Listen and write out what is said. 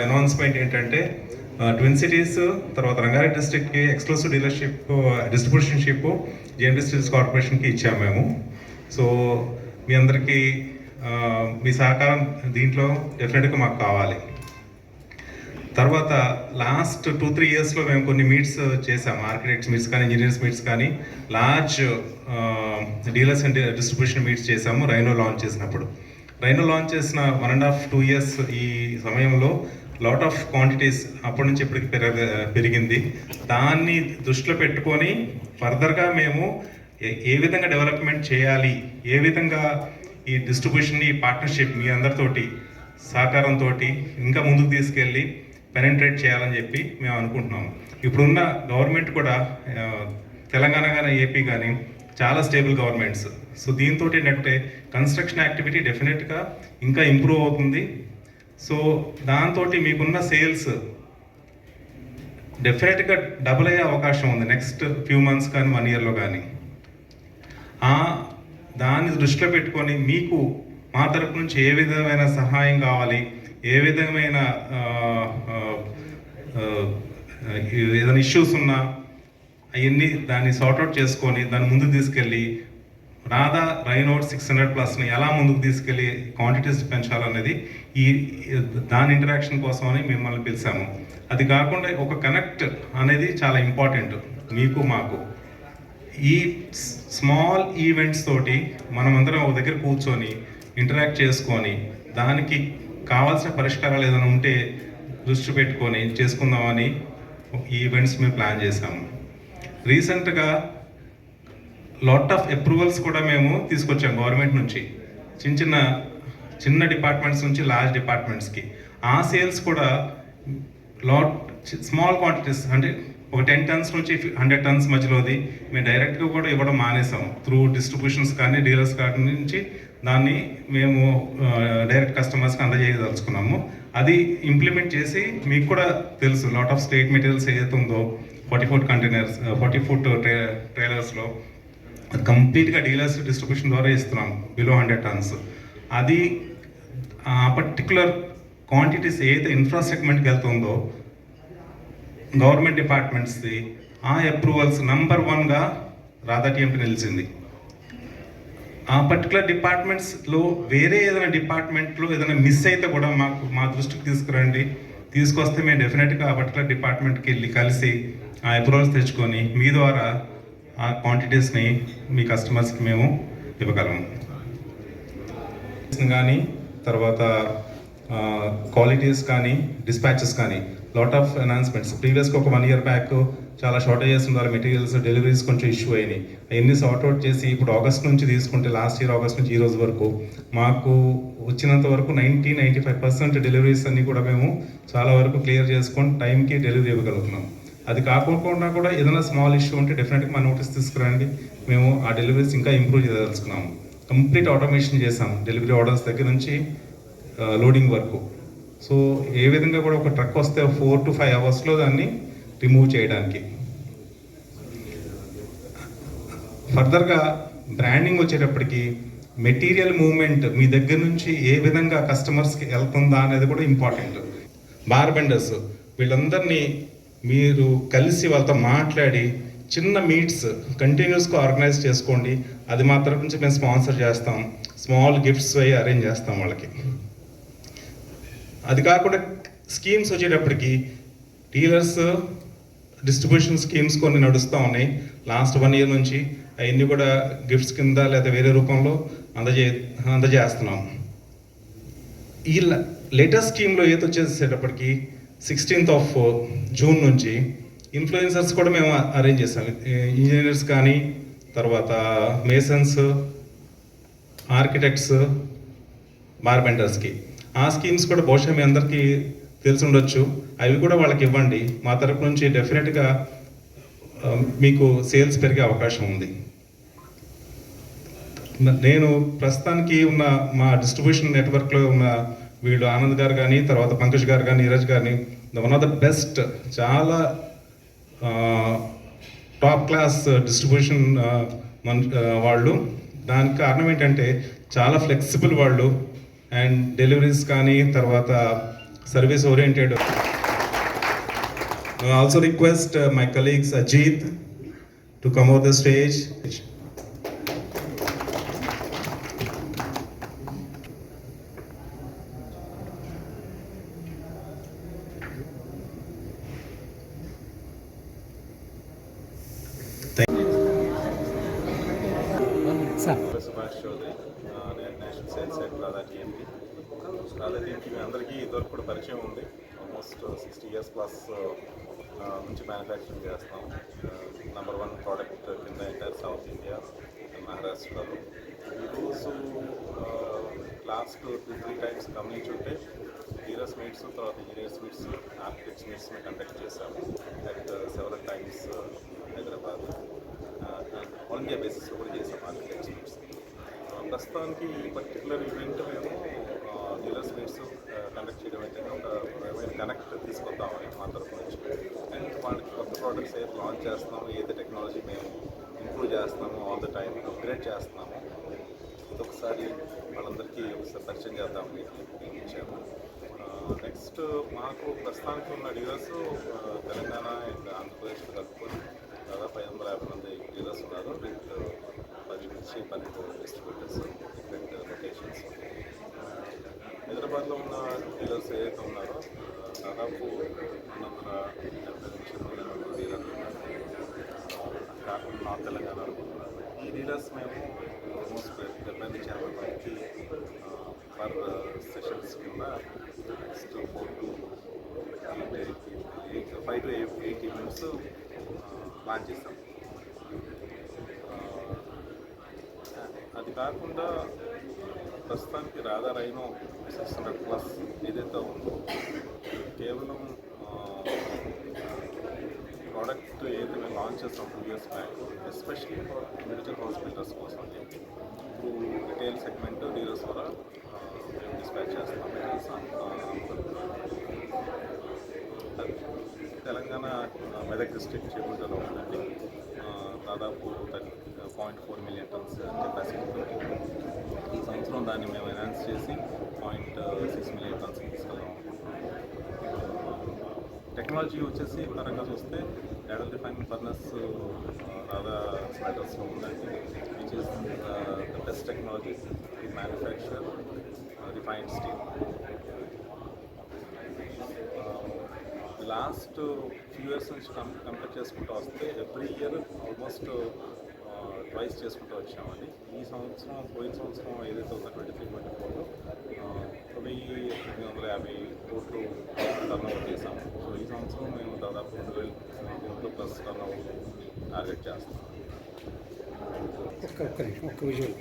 Announcement ఏంటంటే twin cities తర్వాత రంగారెడ్డి డిస్ట్రిక్ట్కి ఎక్స్క్లూసివ్ డిస్ట్రిబ్యూషన్షిప్ జేఎండీ స్టీల్స్ కార్పొరేషన్కి ఇచ్చాము మేము. సో మీ అందరికీ మీ సహకారం దీంట్లో డెఫినెట్గా మాకు కావాలి. తర్వాత లాస్ట్ 2-3 ఇయర్స్లో మేము కొన్ని మీట్స్ చేసాము, ఆర్కిటెక్ట్స్ మీట్స్ కానీ ఇంజనీర్స్ మీట్స్ కానీ large dealers and distribution meets చేసాము. రైనో లాంచ్ చేసినప్పుడు, రైనో లాంచ్ చేసిన 1.5-2 ఇయర్స్ ఈ సమయంలో లాట్ ఆఫ్ క్వాంటిటీస్ అప్పటి నుంచి ఇప్పటికి పెరిగింది. దాన్ని దృష్టిలో పెట్టుకొని ఫర్దర్గా మేము ఏ విధంగా డెవలప్మెంట్ చేయాలి, ఏ విధంగా ఈ డిస్ట్రిబ్యూషన్ని పార్ట్నర్షిప్ మీ అందరితోటి సహకారంతో ఇంకా ముందుకు తీసుకెళ్ళి పెనెట్రేట్ చేయాలని చెప్పి మేము అనుకుంటున్నాము. ఇప్పుడున్న గవర్నమెంట్ కూడా తెలంగాణ కానీ ఏపీ కానీ చాలా స్టేబుల్ గవర్నమెంట్స్. సో దీంతో ఏంటంటే కన్స్ట్రక్షన్ యాక్టివిటీ డెఫినెట్గా ఇంకా ఇంప్రూవ్ అవుతుంది. సో దాంతో మీకున్న సేల్స్ డెఫినెట్గా డబుల్ అయ్యే అవకాశం ఉంది నెక్స్ట్ ఫ్యూ మంత్స్ కానీ 1 ఇయర్లో కానీ. దాన్ని దృష్టిలో పెట్టుకొని మీకు మా తరపు నుంచి ఏ విధమైన సహాయం కావాలి, ఏ విధమైన ఏదైనా ఇష్యూస్ ఉన్నా అవన్నీ దాన్ని సార్ట్అవుట్ చేసుకొని దాన్ని ముందుకు తీసుకెళ్ళి రాధా రైనోడ్ 600+ని ఎలా ముందుకు తీసుకెళ్ళి క్వాంటిటీస్ పెంచాలనేది దాని ఇంటరాక్షన్ కోసం అని మిమ్మల్ని పిలిచాము. అది కాకుండా ఒక కనెక్ట్ అనేది చాలా ఇంపార్టెంట్ మీకు మాకు. ఈ స్మాల్ ఈవెంట్స్ తోటి మనమందరం ఒక దగ్గర కూర్చొని ఇంటరాక్ట్ చేసుకొని దానికి కావాల్సిన పరిష్కారాలు ఏదైనా ఉంటే దృష్టి పెట్టుకొని చేసుకుందామని ఈ ఈవెంట్స్ మేము ప్లాన్ చేసాము. రీసెంట్గా లాట్ ఆఫ్ అప్రూవల్స్ కూడా మేము తీసుకొచ్చాము గవర్నమెంట్ నుంచి, చిన్న డిపార్ట్మెంట్స్ నుంచి లార్జ్ డిపార్ట్మెంట్స్కి. ఆ సేల్స్ కూడా స్మాల్ క్వాంటిటీస్ అంటే ఒక 10 tons నుంచి 100 tons మధ్యలోది మేము డైరెక్ట్గా కూడా ఇవ్వడం మానేసాం. త్రూ డిస్ట్రిబ్యూషన్స్ కానీ డీలర్స్ కానీ నుంచి దాన్ని మేము డైరెక్ట్ కస్టమర్స్కి అందజేయదలుచుకున్నాము. అది ఇంప్లిమెంట్ చేసి మీకు కూడా తెలుసు లాట్ ఆఫ్ స్టేట్ మెటీరియల్స్ ఏదైతే ఉందో 40-foot కంటైనర్స్ 40-foot ట్రైలర్స్లో కంప్లీట్గా డీలర్స్ డిస్ట్రిబ్యూషన్ ద్వారా ఇస్తున్నాం బిలో 100 tons. అది ఆ పర్టికులర్ క్వాంటిటీస్ ఏదైతే ఇన్ఫ్రాస్ట్రక్చర్మెంట్కి వెళ్తుందో గవర్నమెంట్ డిపార్ట్మెంట్స్ది ఆ అప్రూవల్స్ నంబర్ 1గా రాధా టీఎంపీ నిలిచింది. ఆ పర్టికులర్ డిపార్ట్మెంట్స్లో వేరే ఏదైనా డిపార్ట్మెంట్లో ఏదైనా మిస్ అయితే కూడా మా దృష్టికి తీసుకురండి, తీసుకొస్తే మేము డెఫినెట్గా ఆ పర్టికులర్ డిపార్ట్మెంట్కి వెళ్ళి కలిసి ఆ అప్రూవల్స్ తెచ్చుకొని మీ ద్వారా ఆ క్వాంటిటీస్ని మీ కస్టమర్స్కి మేము ఇవ్వగలము. కానీ తర్వాత క్వాలిటీస్ కానీ డిస్పాచెస్ కానీ లాట్ ఆఫ్ అనౌన్స్మెంట్స్. ప్రీవియస్గా ఒక 1 year బ్యాక్ చాలా షార్టేజెస్ ఉండాలి, మెటీరియల్స్ డెలివరీస్ కొంచెం ఇష్యూ అయినాయి. అవన్నీ సార్ట్అవుట్ చేసి ఇప్పుడు ఆగస్ట్ నుంచి తీసుకుంటే లాస్ట్ ఇయర్ ఆగస్ట్ నుంచి ఈ రోజు వరకు మాకు వచ్చినంత వరకు 90-95% డెలివరీస్ అన్నీ కూడా మేము చాలా వరకు క్లియర్ చేసుకొని టైంకి డెలివరీ ఇవ్వగలుగుతున్నాం. అది కాకుండా కూడా ఏదైనా స్మాల్ ఇష్యూ ఉంటే డెఫినెట్గా మా నోటీస్ తీసుకురండి, మేము ఆ డెలివరీస్ ఇంకా ఇంప్రూవ్ చేయదలుచుకున్నాము. కంప్లీట్ ఆటోమేషన్ చేసాం డెలివరీ ఆర్డర్స్ దగ్గర నుంచి లోడింగ్ వరకు. సో ఏ విధంగా కూడా ఒక ట్రక్ వస్తే 4 to 5 hours దాన్ని రిమూవ్ చేయడానికి. ఫర్దర్గా బ్రాండింగ్ వచ్చేటప్పటికి మెటీరియల్ మూవ్మెంట్ మీ దగ్గర నుంచి ఏ విధంగా కస్టమర్స్కి వెళ్తుందా అనేది కూడా ఇంపార్టెంట్. బార్ బెండర్స్ వీళ్ళందరినీ మీరు కలిసి వాళ్ళతో మాట్లాడి చిన్న మీట్స్ కంటిన్యూస్గా ఆర్గనైజ్ చేసుకోండి. అది మా తరపు నుంచి మేము స్పాన్సర్ చేస్తాం, స్మాల్ గిఫ్ట్స్ అవి అరేంజ్ చేస్తాం వాళ్ళకి. అది కాకుండా స్కీమ్స్ వచ్చేటప్పటికి డీలర్స్ డిస్ట్రిబ్యూషన్ స్కీమ్స్ కొన్ని నడుస్తూ ఉన్నాయి లాస్ట్ 1 year నుంచి. అవన్నీ కూడా గిఫ్ట్స్ కింద లేదా వేరే రూపంలో అందజేస్తున్నాం. ఈ లేటెస్ట్ స్కీమ్లో ఏది వచ్చేసేటప్పటికి 16th June నుంచి ఇన్ఫ్లుయెన్సర్స్ కూడా మేము అరేంజ్ చేస్తాం. ఇంజనీర్స్ కానీ తర్వాత మేసన్స్, ఆర్కిటెక్ట్స్, బార్బెండర్స్కి ఆ స్కీమ్స్ కూడా బహుశా మీ అందరికీ తెలిసి ఉండొచ్చు. అవి కూడా వాళ్ళకి ఇవ్వండి. మా తరపు నుంచి డెఫినెట్గా మీకు సేల్స్ పెరిగే అవకాశం ఉంది. నేను ప్రస్తుతానికి ఉన్న మా డిస్ట్రిబ్యూషన్ నెట్వర్క్లో ఉన్న వీళ్ళు ఆనంద్ గారు కానీ, తర్వాత పంకజ్ గారు కానీ, నీరజ్ గారిని వన్ ఆఫ్ ద బెస్ట్, చాలా టాప్ క్లాస్ డిస్ట్రిబ్యూషన్ వాళ్ళు. దానికి కారణం ఏంటంటే చాలా ఫ్లెక్సిబుల్ వాళ్ళు, అండ్ డెలివరీస్ కానీ, తర్వాత service oriented. I also request my colleagues Ajit to come over the stage. Subhash Chaudhary, నేను నేషనల్ సేల్స్ హెడ్ రాధా టీఎంకి. రాధా టీఎంకి మీ అందరికీ ఇదివరకు కూడా పరిచయం ఉంది. ఆల్మోస్ట్ 60 years ప్లస్ నుంచి మ్యానుఫ్యాక్చరింగ్ చేస్తాం. నెంబర్ 1 ప్రోడక్ట్ కింద ఎంటైర్ సౌత్ ఇండియా, మహారాష్ట్రలో. ఈరోజు లాస్ట్ 2-3 టైమ్స్ గమనించుంటే డీలర్స్ మీట్స్, తర్వాత ఇంజనీర్స్ మీట్స్, ఆర్కిటెక్ట్స్ మీట్స్ని కండక్ట్ చేశాము at several times Hyderabad. All India బేసిస్లో కూడా చేసాం ఆర్కిటెక్ట్స్ మీట్స్. ప్రస్తుతానికి ఈ పర్టికులర్ ఈవెంట్ మేము డీలర్స్ మీట్స్ కండక్ట్ చేయడం ఏంటంటే ఒక రకమైన కనెక్ట్ తీసుకొద్దామని మా తరఫు నుంచి. అండ్ వాళ్ళకి కొత్త ప్రోడక్ట్స్ ఏది లాంచ్ చేస్తున్నాము, ఏది టెక్నాలజీ మేము ఇంప్రూవ్ చేస్తున్నాము, ఆల్ ద టైం అప్గ్రేడ్ చేస్తున్నాము, ఇదొకసారి వాళ్ళందరికీ ఒకసారి పరిచయం చేద్దామని ఇచ్చాము. నెక్స్ట్ మాకు ప్రస్తుతానికి ఉన్న డీలర్స్ తెలంగాణ అండ్ ఆంధ్రప్రదేశ్లో కలుపుకొని దాదాపు 550 మంది డీలర్స్ ఉన్నారు, విత్ 10 నుంచి 12 డిస్ట్రిబ్యూటర్స్, డిఫరెంట్ లొకేషన్స్. హైదరాబాద్లో ఉన్న డీలర్స్ ఏదైతే ఉన్నారో దాదాపు 170 నుంచి 180 డీలర్లు ఉన్నారు. కాకుండా నార్త్ తెలంగాణలో ఈ డీలర్స్ మేము ఆల్మోస్ట్ 70 నుంచి 80 మందికి పర్ సెషన్స్ కింద నెక్స్ట్ 5 to 8 ఈవెంట్స్ ప్లాన్ చేస్తాం. అది కాకుండా ప్రస్తుతానికి రాధా రైనో 600+ ఏదైతే ఉందో, కేవలం ప్రోడక్ట్ ఏదైతే మేము లాంచ్ చేస్తాం 2 years back, especially individual hospitals కోసం అని చెప్పి ఇప్పుడు రిటైల్ సెగ్మెంట్ డీలర్స్ ద్వారా మేము డిస్పాచ్ చేస్తాం. తెలంగాణ మెదక్ డిస్ట్రిక్ట్ చేపూర్లో ఉందండి. దాదాపు 0.4 million tons కెపాసిటీ ఉంటుంది. ఈ సంవత్సరం దాన్ని మేము ఎన్హాన్స్ చేసి 0.6 million tons తీసుకెళ్దాం అనుకుంటున్నాం. టెక్నాలజీ వచ్చేసి పరంగా చూస్తే యాడల్ రిఫైనింగ్ ఫర్నెస్ రాధా స్మెటర్స్లో ఉందండి, which is the best technology to manufacture refined steel. Last few years నుంచి కంపేర్ చేసుకుంటూ వస్తే ఎవ్రీ ఇయర్ ఆల్మోస్ట్ ట్వైస్ చేసుకుంటూ వచ్చామండి. ఈ సంవత్సరం, పోయిన సంవత్సరం ఏదైతే ఉందో 23-24లో 1,850 కోట్లు టర్నోవర్ చేసాము. సో ఈ సంవత్సరం మేము దాదాపు 2,000 కోట్లు ప్లస్ టర్నోవర్ టార్గెట్ చేస్తాం. ఒక్క విజువల్